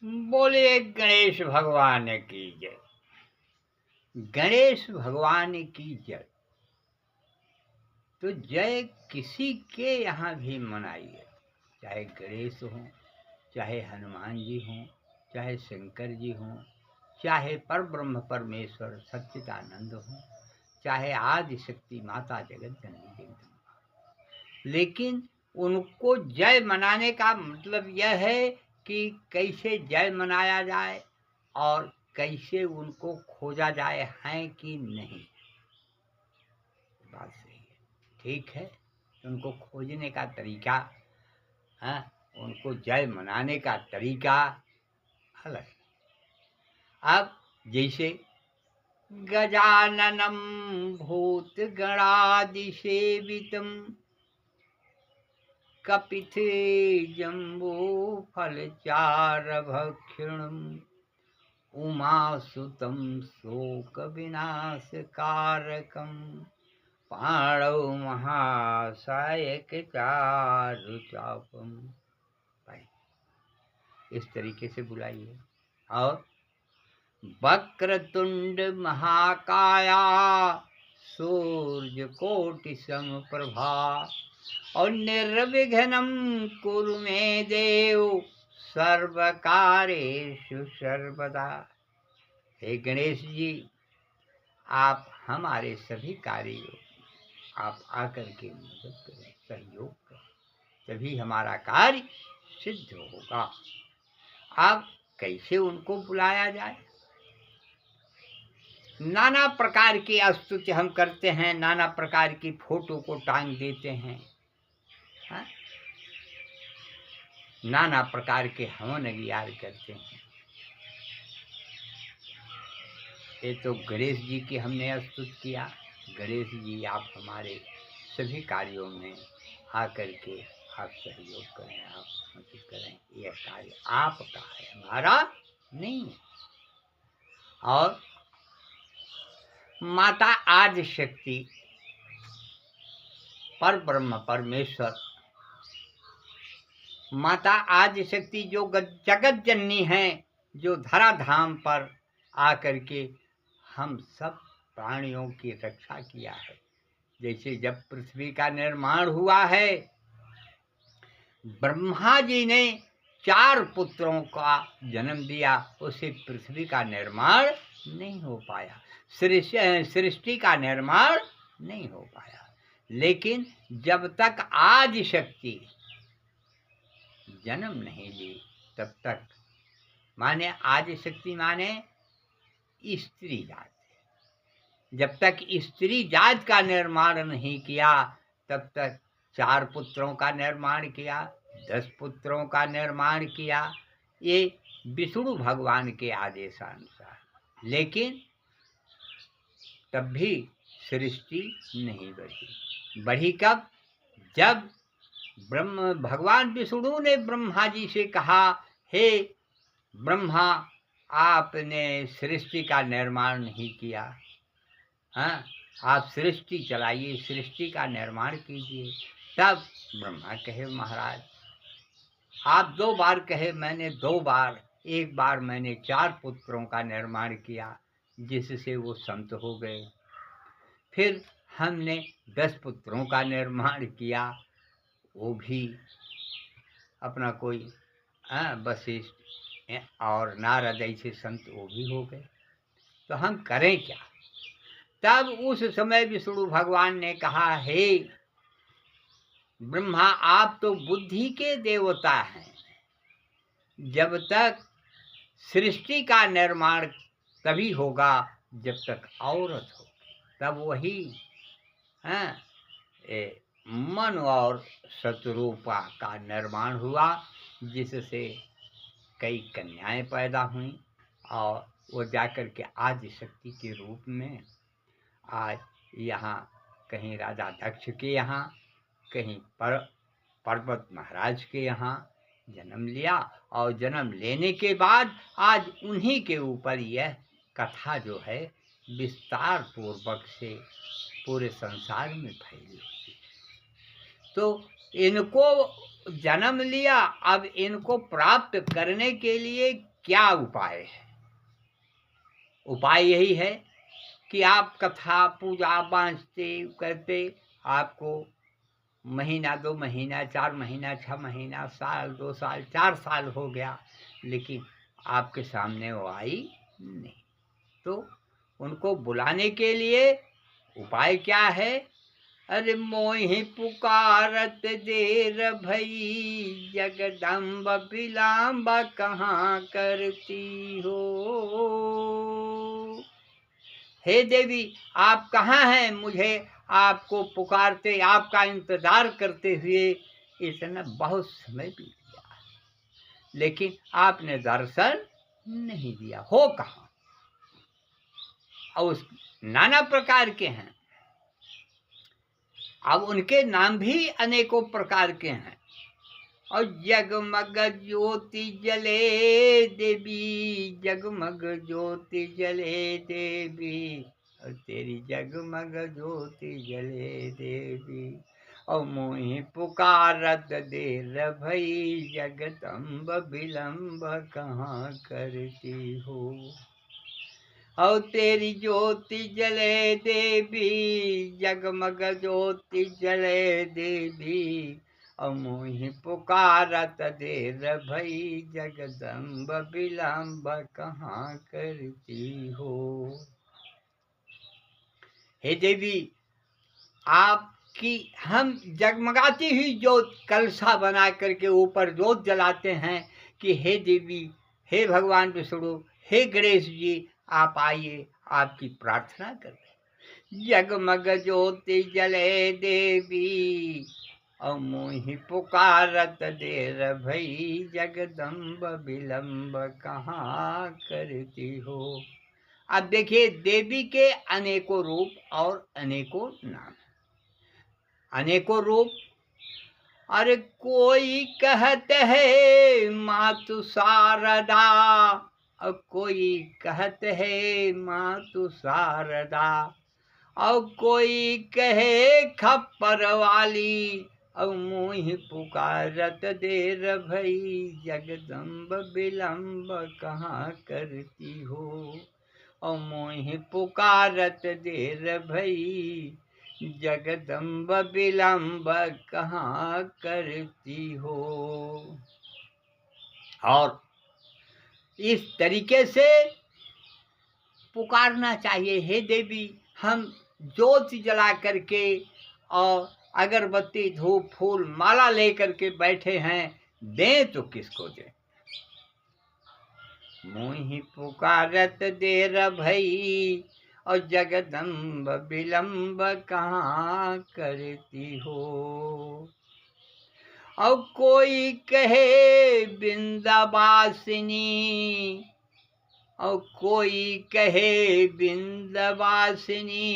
बोले गणेश भगवान की जय। गणेश भगवान की जय। तो जय किसी के यहाँ भी मनाइए, चाहे गणेश हो, चाहे हनुमान जी हों, चाहे शंकर जी हों, चाहे परब्रह्म परमेश्वर सच्चिदानंद हों, चाहे आदि शक्ति माता जगत जननी जगदम्बा। लेकिन उनको जय मनाने का मतलब यह है कि कैसे जय मनाया जाए और कैसे उनको खोजा जाए, हैं कि नहीं। बात सही है, ठीक है। उनको खोजने का तरीका, हाँ, उनको जय मनाने का तरीका अलग है। अब जैसे गजाननं भूतगणादिसेवितं कपित्थजम्बूफलचारुभक्षणम् उमासुतं शोकविनाशकारकं पाणौ महासायकचारुचापम। इस तरीके से बुलाइए। और वक्रतुंड महाकाया सूर्यकोटि समप्रभा और निर्विघ्नं कुरु मे देव सर्वकार्येषु सर्वदा। हे गणेश जी, आप हमारे सभी कार्यों आप आकर के मदद करें, सहयोग करें, तभी हमारा कार्य सिद्ध होगा। अब कैसे उनको बुलाया जाए? नाना प्रकार की स्तुति हम करते हैं, नाना प्रकार की फोटो को टांग देते हैं, हाँ? नाना प्रकार के हवन अगियार करते हैं। ये तो गणेश जी की हमने स्तुति किया। गणेश जी, आप हमारे सभी कार्यों में आकर के आप सहयोग करें, आप मदद करें। यह कार्य आपका है, हमारा नहीं है। और माता आदि शक्ति पर ब्रह्म परमेश्वर, माता आदि शक्ति जो जगत जननी है, जो धरा धाम पर आकर के हम सब प्राणियों की रक्षा किया है। जैसे जब पृथ्वी का निर्माण हुआ है, ब्रह्मा जी ने 4 पुत्रों का जन्म दिया, उसे पृथ्वी का निर्माण नहीं हो पाया, सृष्टि का निर्माण नहीं हो पाया। लेकिन जब तक आदि शक्ति जन्म नहीं ली, तब तक, माने आदि शक्ति माने स्त्री जात, जब तक स्त्री जात का निर्माण नहीं किया, तब तक 4 पुत्रों का निर्माण किया, 10 पुत्रों का निर्माण किया, ये विष्णु भगवान के आदेशानुसार। लेकिन तब भी सृष्टि नहीं बढ़ी। बढ़ी कब? जब ब्रह्म भगवान विष्णु ने ब्रह्मा जी से कहा, हे ब्रह्मा, आपने सृष्टि का निर्माण नहीं किया, हाँ, आप सृष्टि चलाइए, सृष्टि का निर्माण कीजिए। तब ब्रह्मा कहे, महाराज आप 2 बार कहे, मैंने 2 बार, एक बार मैंने 4 पुत्रों का निर्माण किया, जिससे वो संत हो गए। फिर हमने 10 पुत्रों का निर्माण किया, वो भी अपना कोई वशिष्ठ और नारद ऐसे संत वो भी हो गए। तो हम करें क्या? तब उस समय विष्णु भगवान ने कहा, हे ब्रह्मा, आप तो बुद्धि के देवता हैं। जब तक सृष्टि का निर्माण तभी होगा जब तक औरत हो, तब वही मन और शतरूपा का निर्माण हुआ, जिससे कई कन्याएं पैदा हुई और वो जाकर के आदि शक्ति के रूप में आज यहाँ कहीं राजा दक्ष के यहाँ, कहीं पर्वत महाराज के यहाँ जन्म लिया। और जन्म लेने के बाद आज उन्हीं के ऊपर यह कथा जो है विस्तार पूर्वक से पूरे संसार में फैली हुई। तो इनको जन्म लिया, अब इनको प्राप्त करने के लिए क्या उपाय है? उपाय यही है कि आप कथा पूजा बाँचते करते आपको महीना 2 महीना 4 महीना 6 महीना साल 2 साल 4 साल हो गया, लेकिन आपके सामने वो आई नहीं। तो उनको बुलाने के लिए उपाय क्या है? अरे मोहि पुकारत देर भई, जगदम्ब विलम्ब कहाँ करती हो। हे देवी, आप कहाँ हैं? मुझे आपको पुकारते, आपका इंतजार करते हुए इतना बहुत समय बीत गया, लेकिन आपने दर्शन नहीं दिया। हो कहाँ? और नाना प्रकार के हैं। अब उनके नाम भी अनेकों प्रकार के हैं। और जगमग ज्योति जले देवी, जगमग ज्योति जले देवी, और तेरी जगमग ज्योति जले देवी। और मोहि पुकारत देर भई, जगदम्ब विलम्ब कहाँ करती हो। और तेरी ज्योति जले देवी, जगमग ज्योति जले देवी, और मोहि पुकारत देर भई, जगदम्ब विलम्ब कहाँ करती हो। हे देवी, आपकी हम जगमगाती हुई ज्योत कलशा बना करके ऊपर ज्योत जलाते हैं कि हे देवी, हे भगवान विष्णु, हे गणेश जी, आप आइए, आपकी प्रार्थना कर रहे। जगमग ज्योति जले देवी, और मोहि पुकारत देर भई, जगदम्ब विलम्ब कहाँ करती हो। अब देखिए, देवी के अनेकों रूप और अनेकों नाम, अनेकों रूप। अरे कोई कहते है मातु शारदा, और कोई कहते है मातु शारदा, और कोई कहे खप्पर वाली, और मोहि पुकारत देर भई, जगदम्ब विलम्ब कहाँ करती हो। और मोहि पुकारत देर भई, जगदम्ब विलम्ब कहाँ करती हो। और इस तरीके से पुकारना चाहिए। हे देवी, हम ज्योति जला करके और अगरबत्ती धूप फूल माला लेकर के बैठे हैं, दें तो किसको दें। मोहि पुकारत देर भई, और जगदम्ब विलम्ब कहाँ करती हो। और कोई कहे विंध्यवासिनी, और कोई कहे विंध्यवासिनी,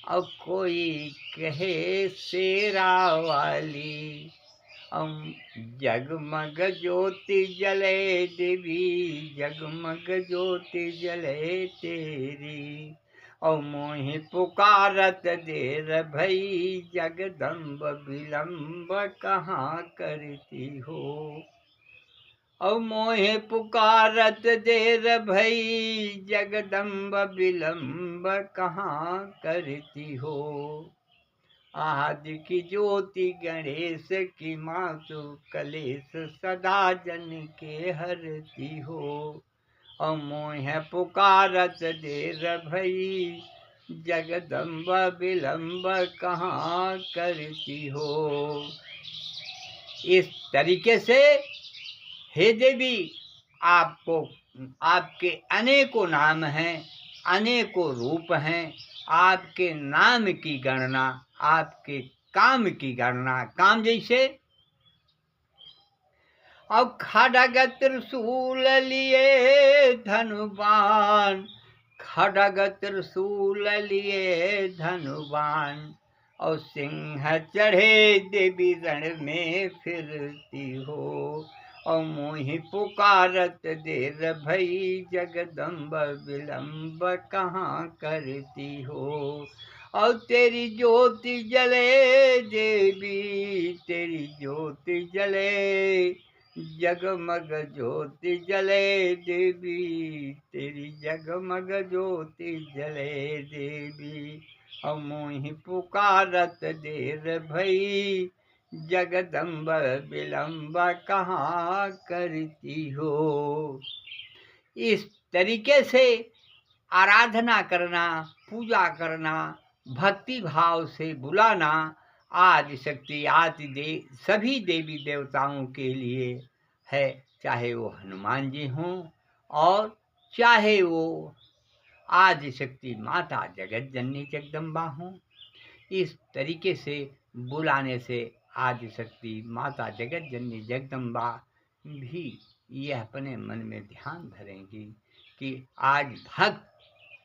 और कोई कहे शेरा वाली, जगमग ज्योति जले देवी, जगमग ज्योति जले तेरी, और मोहि पुकारत देर भई, जगदम्ब विलम्ब कहाँ करती हो। और मोहि पुकारत देर भई, जगदम्ब विलम्ब कहाँ करती हो। आदि की ज्योति गणेश की मातु, कलेश सदा जन के हरती हो। और मोह पुकारत देर भई, जगदम्ब विलम्ब कहाँ करती हो। इस तरीके से हे देवी, आपको आपके अनेकों नाम हैं, अनेकों रूप हैं। आपके नाम की गणना, आपके काम की गणना, काम जैसे अब खड्ग त्रिशूल लिए धनुबान, खड्ग त्रिशूल लिए धनुबान, और सिंह चढ़े देवी रण में फिरती हो। और मोहि पुकारत देर भई, जगदम्ब विलम्ब कहाँ करती हो। और तेरी ज्योति जले देवी, तेरी ज्योति जले जगमग ज्योति जले देवी, तेरी जगमग ज्योति जले देवी। और मोहि पुकारत देर भई, जगदम्ब विलंब कहाँ करती हो। इस तरीके से आराधना करना, पूजा करना, भक्ति भाव से बुलाना आदि शक्ति आदि सभी देवी देवताओं के लिए है, चाहे वो हनुमान जी हों और चाहे वो आदि शक्ति माता जगत जननी जगदम्बा हों। इस तरीके से बुलाने से आदि शक्ति माता जगत जननी जगदम्बा भी यह अपने मन में ध्यान धरेंगी कि आज भक्त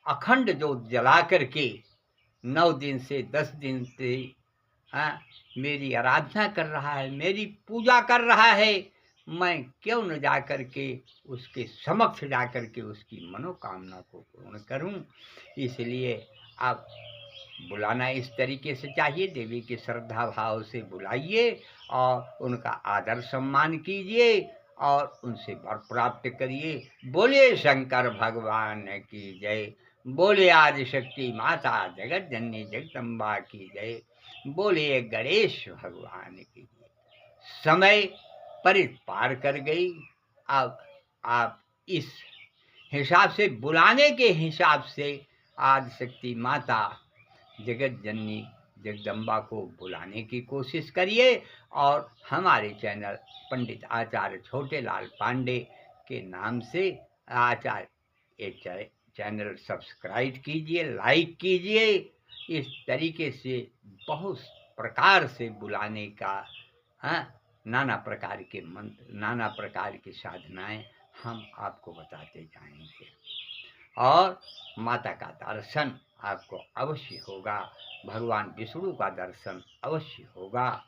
अखंड ज्योत जला करके 9 दिन से 10 दिन से मेरी आराधना कर रहा है, मेरी पूजा कर रहा है, मैं क्यों न जा करके उसके समक्ष जा करके उसकी मनोकामना को पूर्ण करूं। इसलिए आप बुलाना इस तरीके से चाहिए, देवी के श्रद्धा भाव से बुलाइए और उनका आदर सम्मान कीजिए और उनसे वर प्राप्त करिए। बोले शंकर भगवान की जय, बोले आदि शक्ति माता जगत जननी जगदम्बा की जय, बोले गणेश भगवान की जय। समय परित पार कर गई। अब आप इस हिसाब से बुलाने के हिसाब से आदि शक्ति माता जगत जननी जगदम्बा को बुलाने की कोशिश करिए और हमारे चैनल पंडित आचार्य छोटेलाल पांडे के नाम से आचार्य चैनल सब्सक्राइब कीजिए, लाइक कीजिए। इस तरीके से बहुत प्रकार से बुलाने का नाना प्रकार के मंत्र, नाना प्रकार की साधनाएं हम आपको बताते जाएंगे और माता का दर्शन आपको अवश्य होगा, भगवान विष्णु का दर्शन अवश्य होगा।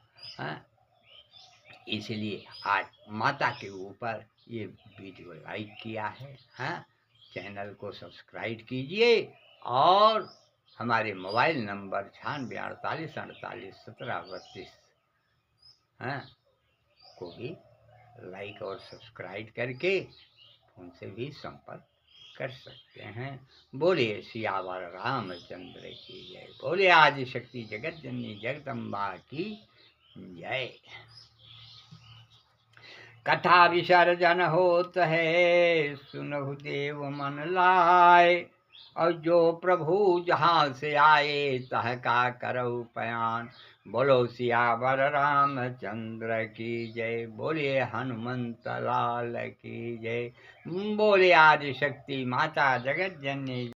इसलिए आज माता के ऊपर ये वीडियो लाइक किया है। चैनल को सब्सक्राइब कीजिए और हमारे मोबाइल नंबर 9648481732 को भी लाइक और सब्सक्राइब करके उनसे भी संपर्क कर सकते हैं। बोले सियावर रामचंद्र की जय, बोले आदि शक्ति जगत जननी जगदम्बा की जय। कथा विसर्जन होत है, सुनहु देव मन लाए, और जो प्रभु जहाँ से आए तह का करऊ पयान। बोलो सियावर रामचंद्र की जय, बोले हनुमंत लाल की जय, बोले आदि शक्ति माता जगत जननी